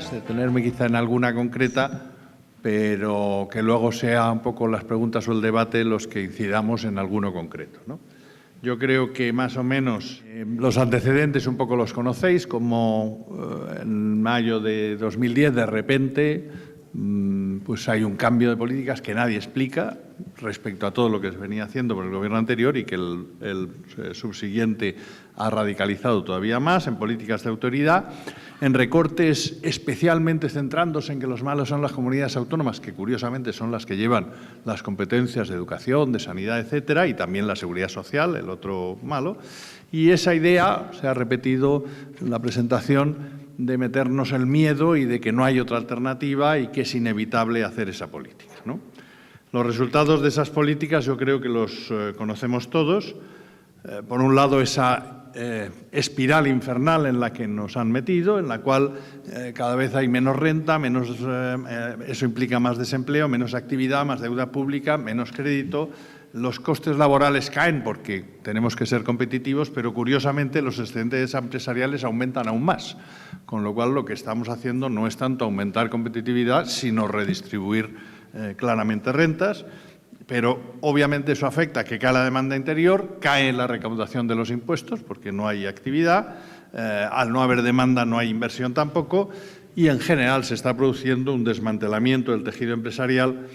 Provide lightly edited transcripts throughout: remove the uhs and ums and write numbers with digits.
ideas, detenerme quizá en alguna concreta, pero que luego sea un poco las preguntas o el debate los que incidamos en alguno concreto, ¿no? Yo creo que más o menos los antecedentes un poco los conocéis, como en mayo de 2010 de repente pues hay un cambio de políticas que nadie explica respecto a todo lo que se venía haciendo por el gobierno anterior y que el subsiguiente ha radicalizado todavía más en políticas de autoridad, en recortes especialmente centrándose en que los malos son las comunidades autónomas, que curiosamente son las que llevan las competencias de educación, de sanidad, etcétera, y también la seguridad social, el otro malo. Y esa idea se ha repetido en la presentación de meternos el miedo y de que no hay otra alternativa y que es inevitable hacer esa política, ¿no? Los resultados de esas políticas yo creo que los conocemos todos. Por un lado, esa espiral infernal en la que nos han metido, en la cual cada vez hay menos renta, eso implica más desempleo, menos actividad, más deuda pública, menos crédito. Los costes laborales caen porque tenemos que ser competitivos, pero curiosamente los excedentes empresariales aumentan aún más, con lo cual lo que estamos haciendo no es tanto aumentar competitividad, sino redistribuir claramente rentas. Pero obviamente eso afecta a que cae la demanda interior, cae la recaudación de los impuestos porque no hay actividad, al no haber demanda no hay inversión tampoco y en general se está produciendo un desmantelamiento del tejido empresarial,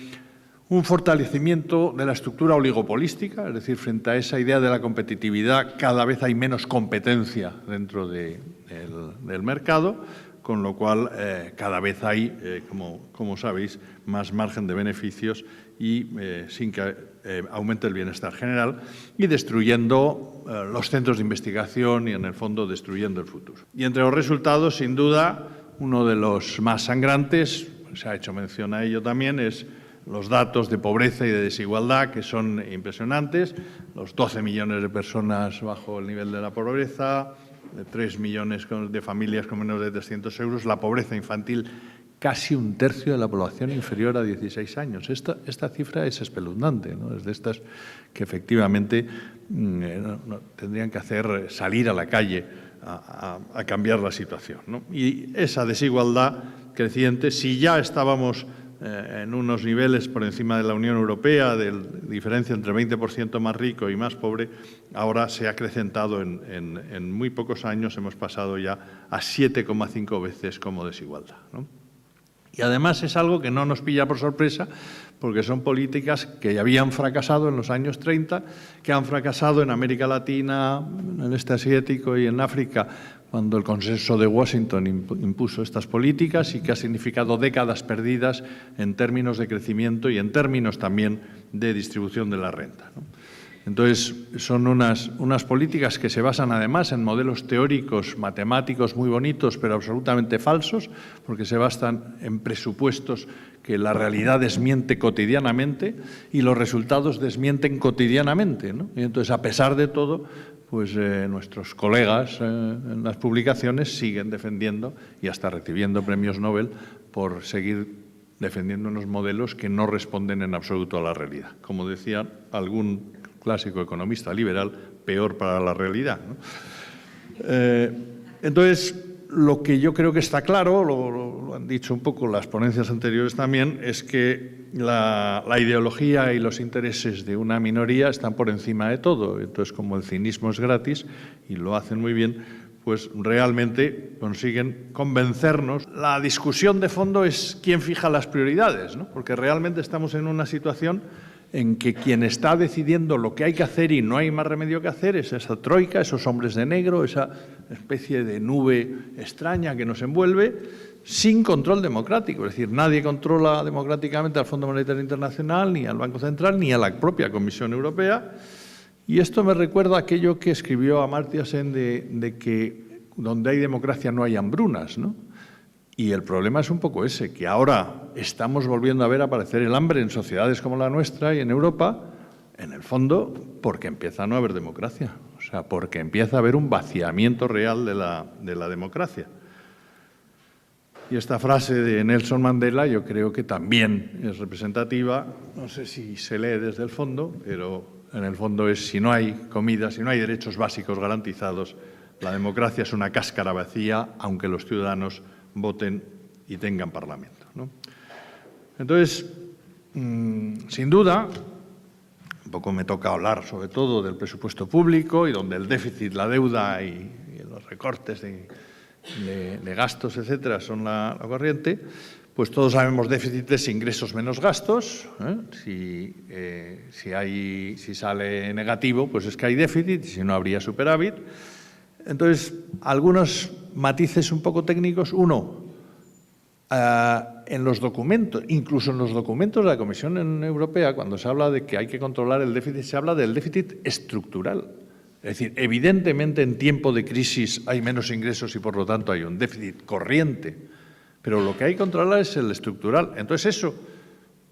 un fortalecimiento de la estructura oligopolística, es decir, frente a esa idea de la competitividad cada vez hay menos competencia dentro del mercado, con lo cual cada vez hay, como sabéis, más margen de beneficios y sin que aumente el bienestar general y destruyendo los centros de investigación y, en el fondo, destruyendo el futuro. Y entre los resultados, sin duda, uno de los más sangrantes, se ha hecho mención a ello también, es los datos de pobreza y de desigualdad, que son impresionantes, los 12 millones de personas bajo el nivel de la pobreza, 3 millones de familias con menos de 300 euros, la pobreza infantil, casi un tercio de la población inferior a 16 años. Esta cifra es espeluznante, ¿no? Es de estas que efectivamente tendrían que hacer salir a la calle a cambiar la situación, ¿no? Y esa desigualdad creciente, si ya estábamos en unos niveles por encima de la Unión Europea, de diferencia entre 20% más rico y más pobre, ahora se ha acrecentado en muy pocos años, hemos pasado ya a 7,5 veces como desigualdad, ¿no? Y además es algo que no nos pilla por sorpresa, porque son políticas que ya habían fracasado en los años 30, que han fracasado en América Latina, en el este asiático y en África, cuando el Consenso de Washington impuso estas políticas y que ha significado décadas perdidas en términos de crecimiento y en términos también de distribución de la renta, ¿no? Entonces, son unas políticas que se basan además en modelos teóricos, matemáticos muy bonitos, pero absolutamente falsos, porque se basan en presupuestos que la realidad desmiente cotidianamente y los resultados desmienten cotidianamente, ¿no? Y entonces, a pesar de todo, pues nuestros colegas en las publicaciones siguen defendiendo y hasta recibiendo premios Nobel por seguir defendiendo unos modelos que no responden en absoluto a la realidad. Como decía algún clásico economista liberal, peor para la realidad, ¿no? Entonces, lo que yo creo que está claro, lo han dicho un poco las ponencias anteriores también, es que la ideología y los intereses de una minoría están por encima de todo. Entonces, como el cinismo es gratis y lo hacen muy bien, pues realmente consiguen convencernos. La discusión de fondo es quién fija las prioridades, ¿no? Porque realmente estamos en una situación en que quien está decidiendo lo que hay que hacer y no hay más remedio que hacer es esa troika, esos hombres de negro, esa especie de nube extraña que nos envuelve, sin control democrático. Es decir, nadie controla democráticamente al Fondo Monetario Internacional, ni al Banco Central, ni a la propia Comisión Europea. Y esto me recuerda a aquello que escribió Amartya Sen de que donde hay democracia no hay hambrunas, ¿no? Y el problema es un poco ese, que ahora estamos volviendo a ver aparecer el hambre en sociedades como la nuestra y en Europa, en el fondo, porque empieza a no haber democracia. O sea, porque empieza a haber un vaciamiento real de la democracia. Y esta frase de Nelson Mandela yo creo que también es representativa, no sé si se lee desde el fondo, pero en el fondo es: si no hay comida, si no hay derechos básicos garantizados, la democracia es una cáscara vacía, aunque los ciudadanos voten y tengan Parlamento, ¿no? Entonces, sin duda, un poco me toca hablar sobre todo del presupuesto público y donde el déficit, la deuda y los recortes de gastos, etcétera, son la corriente. Pues todos sabemos déficit es ingresos menos gastos. Si sale negativo, pues es que hay déficit, y si no habría superávit. Entonces, algunos matices un poco técnicos. Uno, en los documentos, incluso en los documentos de la Comisión Europea, cuando se habla de que hay que controlar el déficit, se habla del déficit estructural. Es decir, evidentemente en tiempo de crisis hay menos ingresos y por lo tanto hay un déficit corriente. Pero lo que hay que controlar es el estructural. Entonces eso,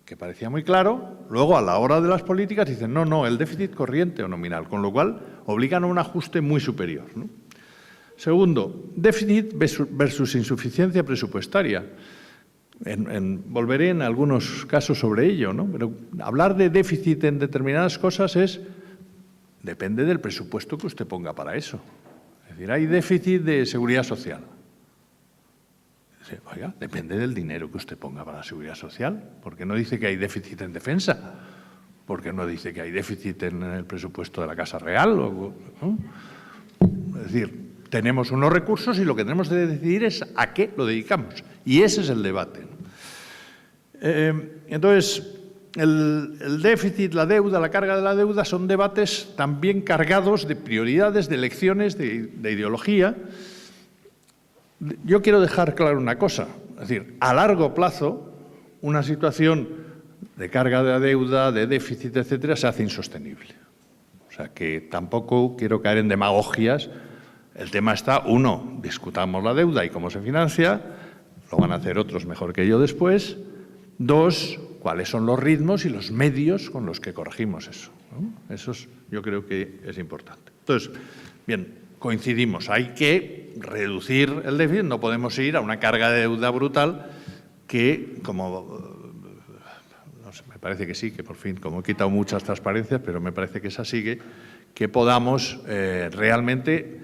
que parecía muy claro, luego a la hora de las políticas dicen no, el déficit corriente o nominal, con lo cual obligan a un ajuste muy superior, ¿no? Segundo, déficit versus insuficiencia presupuestaria. Volveré en algunos casos sobre ello, ¿no? Pero hablar de déficit en determinadas cosas depende del presupuesto que usted ponga para eso. Es decir, hay déficit de seguridad social. Oiga, depende del dinero que usted ponga para la seguridad social. ¿Por qué no dice que hay déficit en defensa? ¿Por qué no dice que hay déficit en el presupuesto de la Casa Real? ¿No? Es decir, tenemos unos recursos y lo que tenemos que decidir es a qué lo dedicamos. Y ese es el debate, ¿no? Entonces, el déficit, la deuda, la carga de la deuda son debates también cargados de prioridades, de elecciones, de ideología. Yo quiero dejar claro una cosa, es decir, a largo plazo, una situación de carga de la deuda, de déficit, etcétera, se hace insostenible. O sea, que tampoco quiero caer en demagogias. El tema está, uno, discutamos la deuda y cómo se financia, lo van a hacer otros mejor que yo después. Dos, cuáles son los ritmos y los medios con los que corregimos eso, ¿no? Eso yo creo que es importante. Entonces, bien, coincidimos, hay que reducir el déficit, no podemos ir a una carga de deuda brutal que, no sé, me parece que sí, que por fin, como he quitado muchas transparencias, pero me parece que es así, que podamos realmente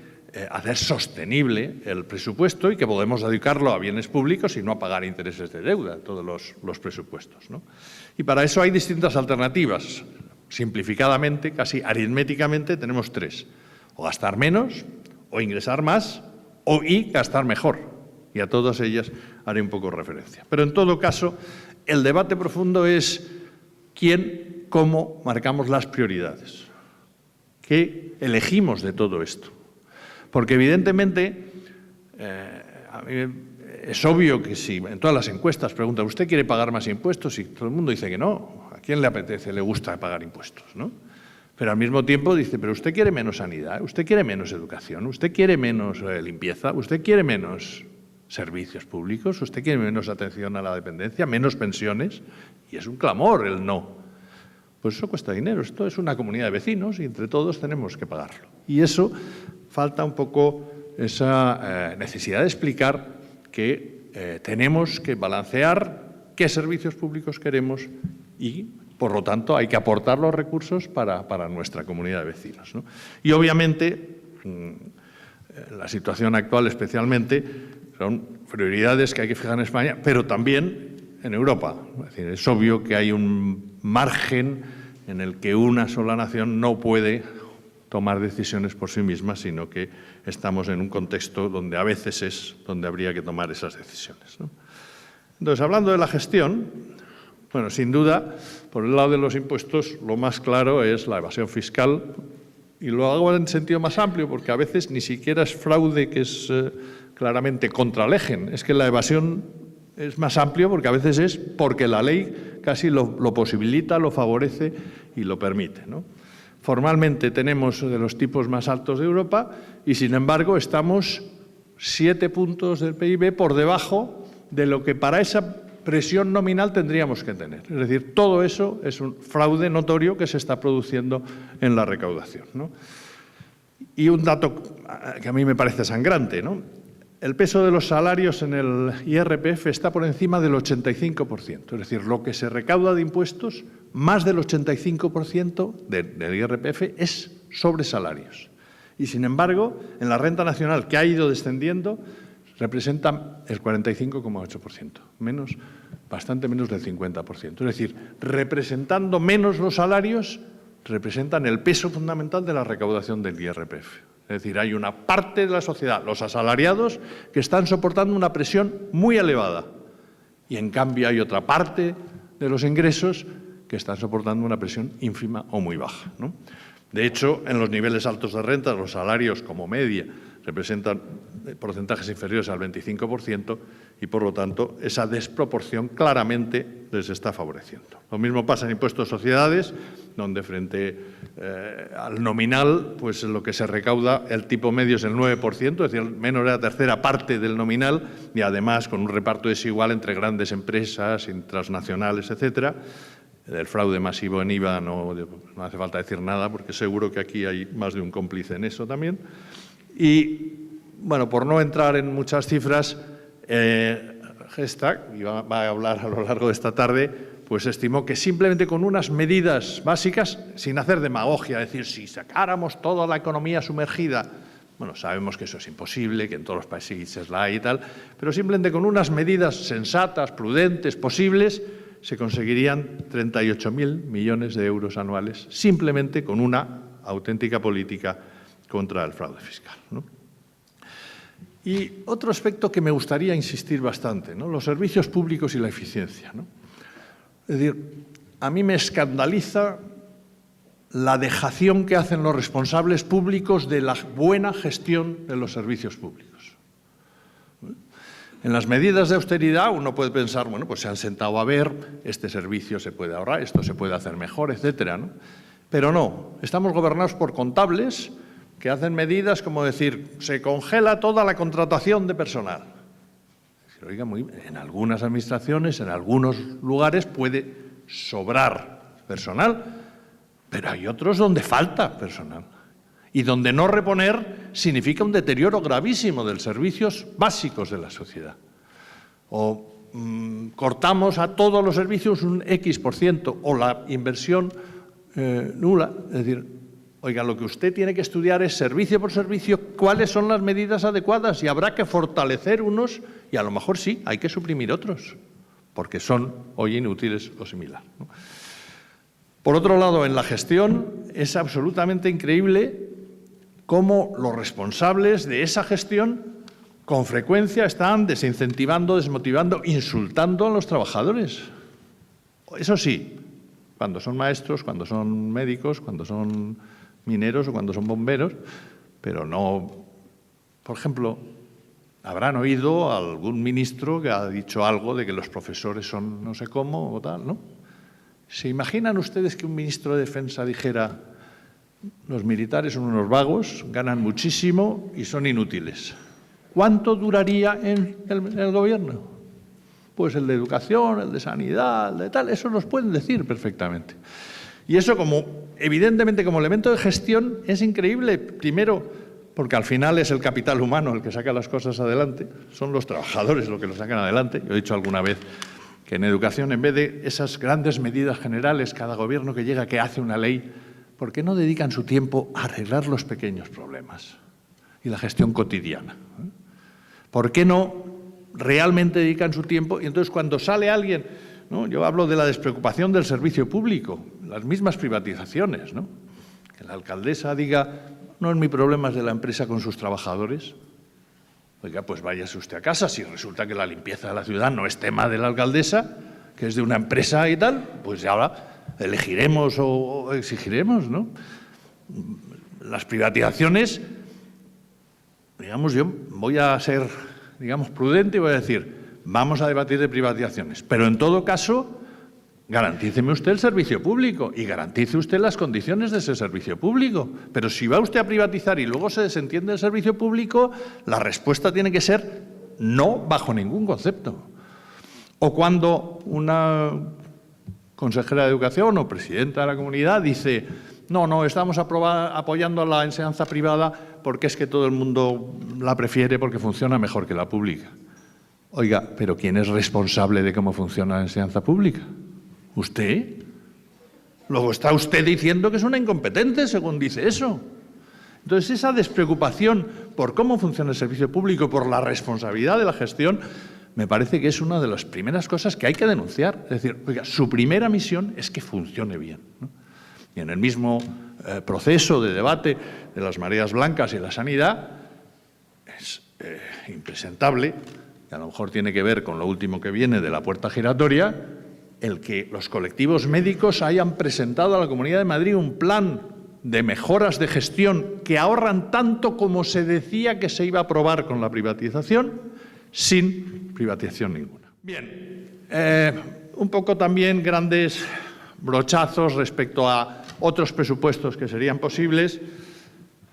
hacer sostenible el presupuesto y que podemos dedicarlo a bienes públicos y no a pagar intereses de deuda, todos los presupuestos, ¿no? Y para eso hay distintas alternativas. Simplificadamente, casi aritméticamente, tenemos tres. O gastar menos, o ingresar más, y gastar mejor. Y a todas ellas haré un poco referencia. Pero en todo caso, el debate profundo es cómo marcamos las prioridades. ¿Qué elegimos de todo esto? Porque evidentemente, a mí es obvio que si en todas las encuestas preguntan ¿usted quiere pagar más impuestos? Y todo el mundo dice que no. ¿A quién le apetece, le gusta pagar impuestos, ¿no? Pero al mismo tiempo dice, pero usted quiere menos sanidad, usted quiere menos educación, usted quiere menos limpieza, usted quiere menos servicios públicos, usted quiere menos atención a la dependencia, menos pensiones, y es un clamor el no. Pues eso cuesta dinero, esto es una comunidad de vecinos y entre todos tenemos que pagarlo. Y eso falta un poco esa necesidad de explicar que tenemos que balancear qué servicios públicos queremos y por lo tanto, hay que aportar los recursos para nuestra comunidad de vecinos, ¿no? Y obviamente, la situación actual especialmente, son prioridades que hay que fijar en España, pero también en Europa. Es decir, es obvio que hay un margen en el que una sola nación no puede tomar decisiones por sí misma, sino que estamos en un contexto donde a veces es donde habría que tomar esas decisiones, ¿no? Entonces, hablando de la gestión, bueno, sin duda, por el lado de los impuestos, lo más claro es la evasión fiscal, y lo hago en sentido más amplio, porque a veces ni siquiera es fraude que es claramente contra el EGEN, es que la evasión es más amplio porque a veces es porque la ley casi lo posibilita, lo favorece y lo permite, ¿no? Formalmente tenemos de los tipos más altos de Europa y, sin embargo, estamos 7 puntos del PIB por debajo de lo que para esa presión nominal tendríamos que tener. Es decir, todo eso es un fraude notorio que se está produciendo en la recaudación, ¿no? Y un dato que a mí me parece sangrante, ¿no? El peso de los salarios en el IRPF está por encima del 85%. Es decir, lo que se recauda de impuestos, más del 85% del IRPF es sobre salarios. Y, sin embargo, en la renta nacional, que ha ido descendiendo, representan el 45,8%, bastante menos del 50%. Es decir, representando menos los salarios, representan el peso fundamental de la recaudación del IRPF. Es decir, hay una parte de la sociedad, los asalariados, que están soportando una presión muy elevada. Y, en cambio, hay otra parte de los ingresos que están soportando una presión ínfima o muy baja, ¿no? De hecho, en los niveles altos de renta, los salarios como media representan porcentajes inferiores al 25% y, por lo tanto, esa desproporción claramente les está favoreciendo. Lo mismo pasa en impuestos de sociedades, donde frente al nominal, pues lo que se recauda, el tipo medio es el 9%, es decir, menos de la tercera parte del nominal, y además con un reparto desigual entre grandes empresas, transnacionales, etcétera. Del fraude masivo en IVA no hace falta decir nada, porque seguro que aquí hay más de un cómplice en eso también. Y, bueno, por no entrar en muchas cifras, Gestag, y va a hablar a lo largo de esta tarde, pues estimó que simplemente con unas medidas básicas, sin hacer demagogia, es decir, si sacáramos toda la economía sumergida, bueno, sabemos que eso es imposible, que en todos los países la hay y tal, pero simplemente con unas medidas sensatas, prudentes, posibles, se conseguirían 38.000 millones de euros anuales, simplemente con una auténtica política contra el fraude fiscal, ¿no? Y otro aspecto que me gustaría insistir bastante, ¿no? Los servicios públicos y la eficiencia, ¿no? Es decir, a mí me escandaliza la dejación que hacen los responsables públicos de la buena gestión de los servicios públicos. En las medidas de austeridad uno puede pensar, bueno, pues se han sentado a ver, este servicio se puede ahorrar, esto se puede hacer mejor, etcétera, ¿no? Pero no, estamos gobernados por contables que hacen medidas como decir, se congela toda la contratación de personal. Oiga, en algunas administraciones, en algunos lugares puede sobrar personal, pero hay otros donde falta personal. Y donde no reponer significa un deterioro gravísimo de los servicios básicos de la sociedad. O cortamos a todos los servicios un X% o la inversión nula. Es decir, oiga, lo que usted tiene que estudiar es servicio por servicio cuáles son las medidas adecuadas y habrá que fortalecer unos y a lo mejor sí, hay que suprimir otros, porque son hoy inútiles o similar, ¿no? Por otro lado, en la gestión es absolutamente increíble cómo los responsables de esa gestión con frecuencia están desincentivando, desmotivando, insultando a los trabajadores. Eso sí, cuando son maestros, cuando son médicos, cuando son mineros o cuando son bomberos, pero no, por ejemplo, habrán oído a algún ministro que ha dicho algo de que los profesores son no sé cómo o tal, ¿no? ¿Se imaginan ustedes que un ministro de Defensa dijera los militares son unos vagos, ganan muchísimo y son inútiles? ¿Cuánto duraría en el gobierno? Pues el de educación, el de sanidad, el de tal, eso nos pueden decir perfectamente. Y eso, evidentemente, como elemento de gestión, es increíble. Primero, porque al final es el capital humano el que saca las cosas adelante, son los trabajadores los que lo sacan adelante. Yo he dicho alguna vez que en educación, en vez de esas grandes medidas generales, cada gobierno que llega, que hace una ley, ¿por qué no dedican su tiempo a arreglar los pequeños problemas y la gestión cotidiana? ¿Por qué no realmente dedican su tiempo? Y entonces cuando sale alguien, ¿no? Yo hablo de la despreocupación del servicio público, las mismas privatizaciones, ¿no? Que la alcaldesa diga, no es mi problema, es de la empresa con sus trabajadores. Oiga, pues váyase usted a casa. Si resulta que la limpieza de la ciudad no es tema de la alcaldesa, que es de una empresa y tal, pues ya ahora elegiremos o exigiremos, ¿no? Las privatizaciones, digamos, yo voy a ser, digamos, prudente y voy a decir, vamos a debatir de privatizaciones, pero en todo caso, garantíceme usted el servicio público y garantice usted las condiciones de ese servicio público. Pero si va usted a privatizar y luego se desentiende del servicio público, la respuesta tiene que ser no bajo ningún concepto. O cuando una consejera de Educación o presidenta de la comunidad dice, no, estamos apoyando la enseñanza privada porque es que todo el mundo la prefiere porque funciona mejor que la pública. Oiga, ¿pero quién es responsable de cómo funciona la enseñanza pública? ¿Usted? Luego está usted diciendo que es una incompetente según dice eso. Entonces, esa despreocupación por cómo funciona el servicio público, por la responsabilidad de la gestión, me parece que es una de las primeras cosas que hay que denunciar. Es decir, oiga, su primera misión es que funcione bien, ¿no? Y en el mismo proceso de debate de las mareas blancas y la sanidad, es impresentable, y a lo mejor tiene que ver con lo último que viene de la puerta giratoria, el que los colectivos médicos hayan presentado a la Comunidad de Madrid un plan de mejoras de gestión que ahorran tanto como se decía que se iba a aprobar con la privatización, sin privatización ninguna. Bien, un poco también grandes brochazos respecto a otros presupuestos que serían posibles.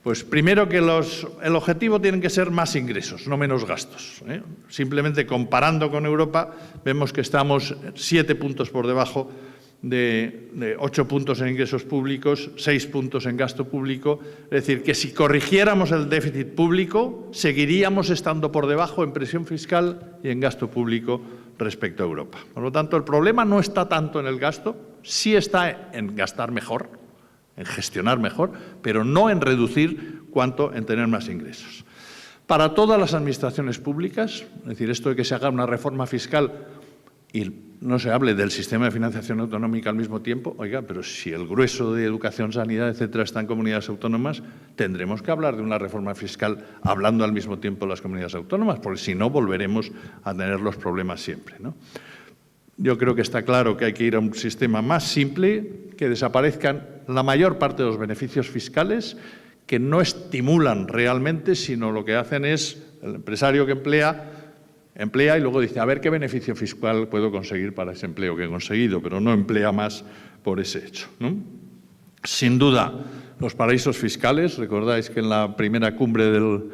Pues primero que el objetivo tienen que ser más ingresos, no menos gastos, ¿eh? Simplemente comparando con Europa, vemos que estamos 7 puntos por debajo de 8 puntos en ingresos públicos, 6 puntos en gasto público. Es decir, que si corrigiéramos el déficit público, seguiríamos estando por debajo en presión fiscal y en gasto público respecto a Europa. Por lo tanto, el problema no está tanto en el gasto, sí está en gastar mejor, en gestionar mejor, pero no en reducir cuanto en tener más ingresos. Para todas las administraciones públicas, es decir, esto de que se haga una reforma fiscal y no se hable del sistema de financiación autonómica al mismo tiempo, oiga, pero si el grueso de educación, sanidad, etcétera, está en comunidades autónomas, tendremos que hablar de una reforma fiscal hablando al mismo tiempo de las comunidades autónomas, porque si no volveremos a tener los problemas siempre, ¿no? Yo creo que está claro que hay que ir a un sistema más simple, que desaparezcan la mayor parte de los beneficios fiscales, que no estimulan realmente, sino lo que hacen es el empresario que emplea y luego dice, a ver qué beneficio fiscal puedo conseguir para ese empleo que he conseguido, pero no emplea más por ese hecho, ¿no? Sin duda, los paraísos fiscales, recordáis que en la primera cumbre del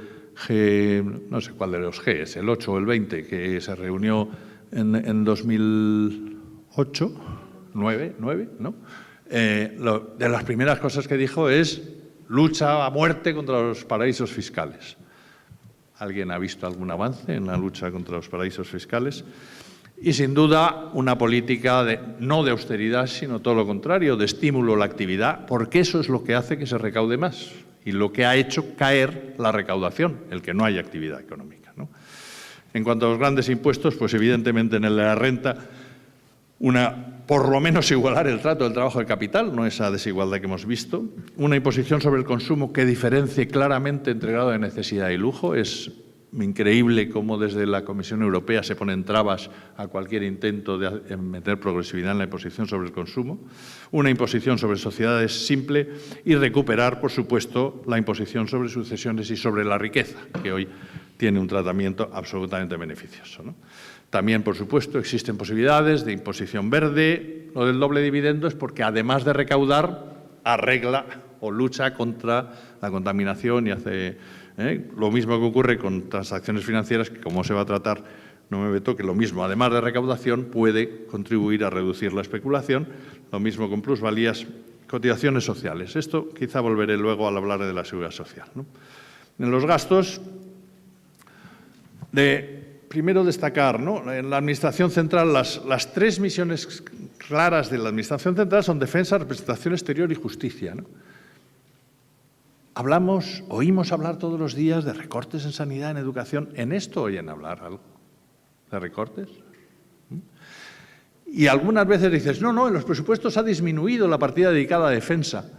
G, no sé cuál de los G, es el 8 o el 20, que se reunió en 2008, 9, ¿no? De las primeras cosas que dijo es lucha a muerte contra los paraísos fiscales. ¿Alguien ha visto algún avance en la lucha contra los paraísos fiscales? Y sin duda una política no de austeridad, sino todo lo contrario, de estímulo a la actividad, porque eso es lo que hace que se recaude más y lo que ha hecho caer la recaudación, el que no haya actividad económica, ¿no? En cuanto a los grandes impuestos, pues evidentemente en el de la renta, por lo menos igualar el trato del trabajo de capital, no esa desigualdad que hemos visto, una imposición sobre el consumo que diferencie claramente entre grado de necesidad y lujo. Es increíble cómo desde la Comisión Europea se ponen trabas a cualquier intento de meter progresividad en la imposición sobre el consumo, una imposición sobre sociedades simple y recuperar, por supuesto, la imposición sobre sucesiones y sobre la riqueza, que hoy tiene un tratamiento absolutamente beneficioso, ¿no? También, por supuesto, existen posibilidades de imposición verde. Lo del doble dividendo es porque, además de recaudar, arregla o lucha contra la contaminación y hace lo mismo que ocurre con transacciones financieras, que como se va a tratar, no me meto, que lo mismo, además de recaudación, puede contribuir a reducir la especulación, lo mismo con plusvalías, cotizaciones sociales. Esto quizá volveré luego al hablar de la seguridad social, ¿no? En los gastos, primero destacar, ¿no? En la Administración Central, las 3 misiones claras de la Administración Central son defensa, representación exterior y justicia, ¿no? Oímos hablar todos los días de recortes en sanidad, en educación. ¿En esto oyen hablar algo de recortes? Y algunas veces dices, no, en los presupuestos ha disminuido la partida dedicada a defensa.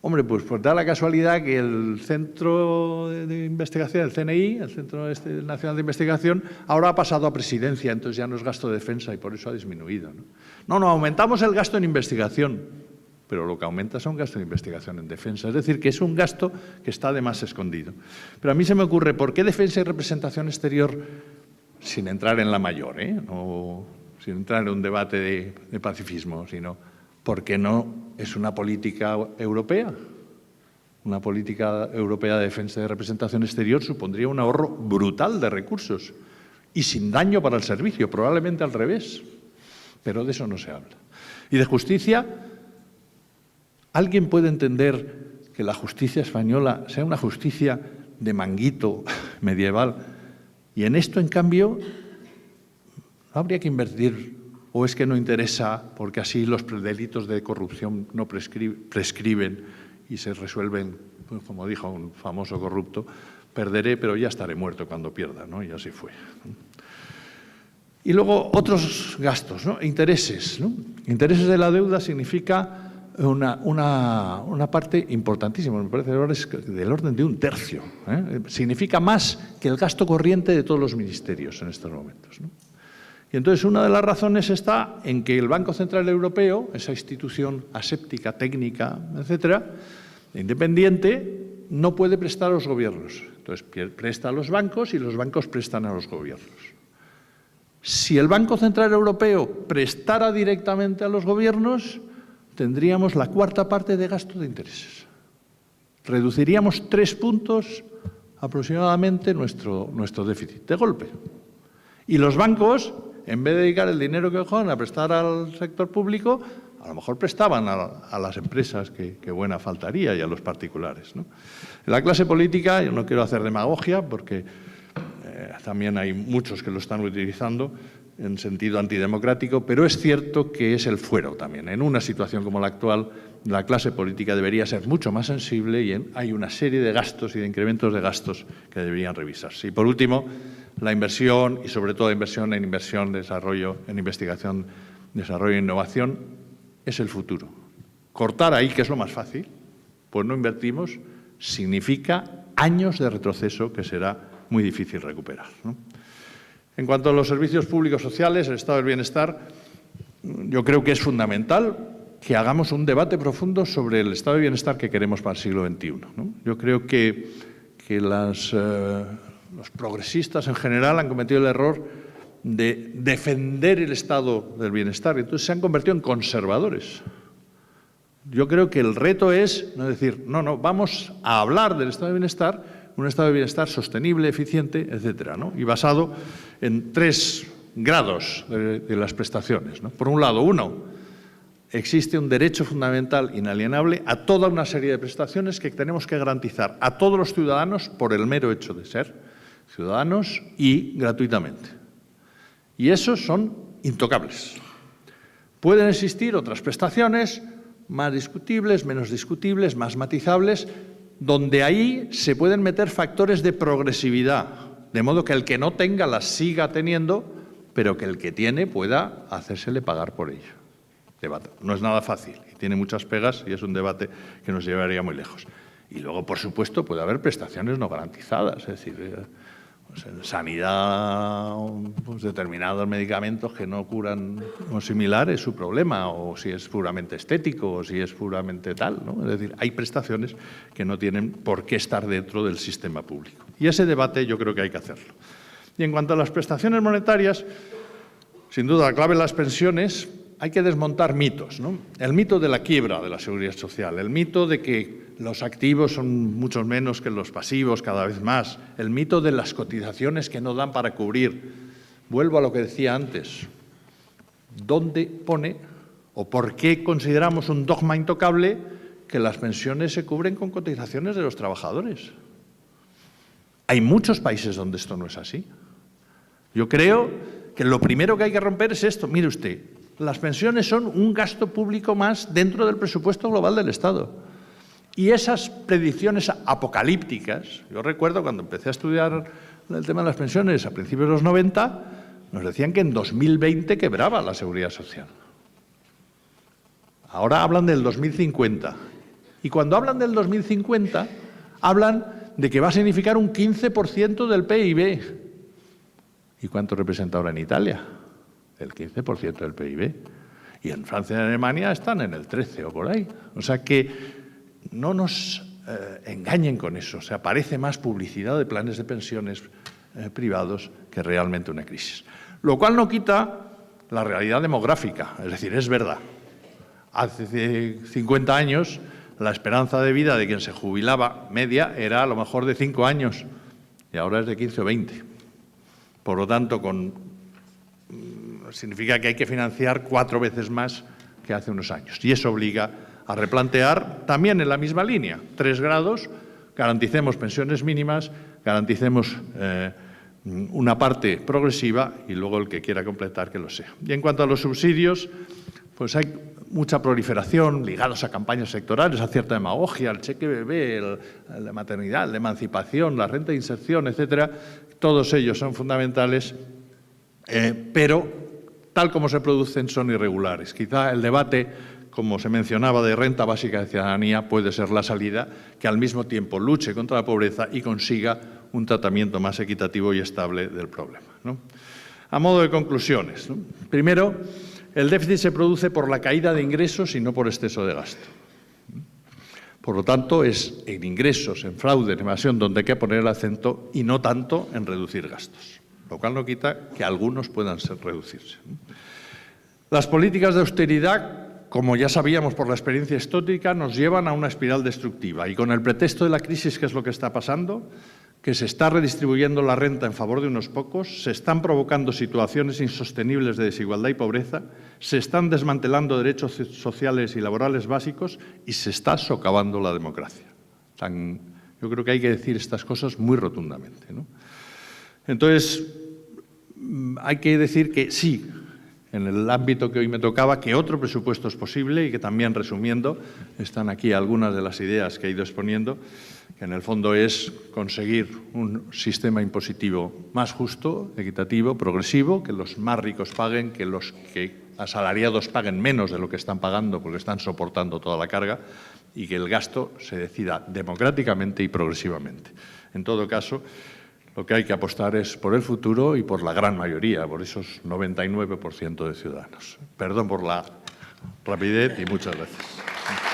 Hombre, pues da la casualidad que el Centro de Investigación, el CNI, el Centro Nacional de Investigación, ahora ha pasado a presidencia, entonces ya no es gasto de defensa y por eso ha disminuido, ¿no? No, aumentamos el gasto en investigación, pero lo que aumenta son gastos de investigación en defensa. Es decir, que es un gasto que está además escondido. Pero a mí se me ocurre, ¿por qué defensa y representación exterior, sin entrar en la mayor, no, sin entrar en un debate de pacifismo, sino ¿por qué no es una política europea? Una política europea de defensa y de representación exterior supondría un ahorro brutal de recursos y sin daño para el servicio, probablemente al revés. Pero de eso no se habla. Y de justicia, ¿alguien puede entender que la justicia española sea una justicia de manguito medieval? Y en esto, en cambio, ¿no habría que invertir? ¿O es que no interesa porque así los delitos de corrupción no prescriben y se resuelven, pues, como dijo un famoso corrupto, perderé, pero ya estaré muerto cuando pierda, ¿no? Y así fue. Y luego otros gastos, ¿no? Intereses, ¿no? Intereses de la deuda significa una parte importantísima, me parece del orden de 1/3. Significa más que el gasto corriente de todos los ministerios en estos momentos, ¿no? Y entonces una de las razones está en que el Banco Central Europeo, esa institución aséptica, técnica, etcétera, independiente, no puede prestar a los gobiernos. Entonces presta a los bancos y los bancos prestan a los gobiernos. Si el Banco Central Europeo prestara directamente a los gobiernos, tendríamos la 4ª parte de gasto de intereses. Reduciríamos 3 puntos aproximadamente nuestro déficit, de golpe. Y los bancos, en vez de dedicar el dinero que cogen a prestar al sector público, a lo mejor prestaban a las empresas, que buena faltaría, y a los particulares, ¿no? En la clase política, yo no quiero hacer demagogia, porque también hay muchos que lo están utilizando en sentido antidemocrático, pero es cierto que es el fuero también. En una situación como la actual, la clase política debería ser mucho más sensible y hay una serie de gastos y de incrementos de gastos que deberían revisarse. Y por último, la inversión y sobre todo inversión, desarrollo, en investigación, desarrollo e innovación es el futuro. Cortar ahí, que es lo más fácil, pues no invertimos, significa años de retroceso que será muy difícil recuperar, ¿no? En cuanto a los servicios públicos sociales, el estado del bienestar, yo creo que es fundamental que hagamos un debate profundo sobre el estado de bienestar que queremos para el siglo XXI, ¿no? Yo creo que los progresistas en general han cometido el error de defender el estado del bienestar y entonces se han convertido en conservadores. Yo creo que el reto es no decir, no, vamos a hablar del estado de bienestar, un estado de bienestar sostenible, eficiente, etcétera, ¿no? Y basado en 3 grados de las prestaciones, ¿no? Por un lado, existe un derecho fundamental inalienable a toda una serie de prestaciones que tenemos que garantizar a todos los ciudadanos por el mero hecho de ser ciudadanos y gratuitamente. Y esos son intocables. Pueden existir otras prestaciones más discutibles, menos discutibles, más matizables, donde ahí se pueden meter factores de progresividad, de modo que el que no tenga las siga teniendo, pero que el que tiene pueda hacérsele pagar por ello. Debate. No es nada fácil, y tiene muchas pegas y es un debate que nos llevaría muy lejos. Y luego, por supuesto, puede haber prestaciones no garantizadas, es decir, pues en sanidad, pues determinados medicamentos que no curan o similar es su problema, o si es puramente estético, o si es puramente tal, ¿no? Es decir, hay prestaciones que no tienen por qué estar dentro del sistema público. Y ese debate yo creo que hay que hacerlo. Y en cuanto a las prestaciones monetarias, sin duda la clave de las pensiones, hay que desmontar mitos, ¿no? El mito de la quiebra de la seguridad social, el mito de que los activos son mucho menos que los pasivos cada vez más, el mito de las cotizaciones que no dan para cubrir. Vuelvo a lo que decía antes. ¿Dónde pone o por qué consideramos un dogma intocable que las pensiones se cubren con cotizaciones de los trabajadores? Hay muchos países donde esto no es así. Yo creo que lo primero que hay que romper es esto. Mire usted, las pensiones son un gasto público más dentro del presupuesto global del Estado. Y esas predicciones apocalípticas, yo recuerdo cuando empecé a estudiar el tema de las pensiones a principios de los 90, nos decían que en 2020 quebraba la seguridad social. Ahora hablan del 2050. Y cuando hablan del 2050, hablan de que va a significar un 15% del PIB. ¿Y cuánto representa ahora en Italia? El 15% del PIB. Y en Francia y en Alemania están en el 13% o por ahí. O sea que no nos engañen con eso. O sea, parece más publicidad de planes de pensiones privados que realmente una crisis. Lo cual no quita la realidad demográfica. Es decir, es verdad. Hace 50 años la esperanza de vida de quien se jubilaba media era a lo mejor de 5 años y ahora es de 15 o 20. Por lo tanto, significa que hay que financiar 4 veces más que hace unos años. Y eso obliga a replantear también en la misma línea, 3 grados, garanticemos pensiones mínimas, garanticemos una parte progresiva y luego el que quiera completar que lo sea. Y en cuanto a los subsidios, pues hay mucha proliferación, ligados a campañas sectorales, a cierta demagogia, el cheque bebé, el de maternidad, el de emancipación, la renta de inserción, etcétera. Todos ellos son fundamentales, pero tal como se producen son irregulares. Quizá el debate, como se mencionaba, de renta básica de ciudadanía puede ser la salida, que al mismo tiempo luche contra la pobreza y consiga un tratamiento más equitativo y estable del problema, ¿no? A modo de conclusiones, ¿no? Primero, el déficit se produce por la caída de ingresos y no por exceso de gasto. Por lo tanto, es en ingresos, en fraude, en evasión, donde hay que poner el acento y no tanto en reducir gastos, lo cual no quita que algunos puedan reducirse. Las políticas de austeridad, como ya sabíamos por la experiencia histórica, nos llevan a una espiral destructiva y con el pretexto de la crisis, ¿qué es lo que está pasando? Que se está redistribuyendo la renta en favor de unos pocos, se están provocando situaciones insostenibles de desigualdad y pobreza, se están desmantelando derechos sociales y laborales básicos y se está socavando la democracia. Yo creo que hay que decir estas cosas muy rotundamente, ¿no? Entonces, hay que decir que sí, en el ámbito que hoy me tocaba, que otro presupuesto es posible y que también, resumiendo, están aquí algunas de las ideas que he ido exponiendo, que en el fondo es conseguir un sistema impositivo más justo, equitativo, progresivo, que los más ricos paguen, que los asalariados paguen menos de lo que están pagando porque están soportando toda la carga y que el gasto se decida democráticamente y progresivamente. En todo caso, lo que hay que apostar es por el futuro y por la gran mayoría, por esos 99% de ciudadanos. Perdón por la rapidez y muchas gracias.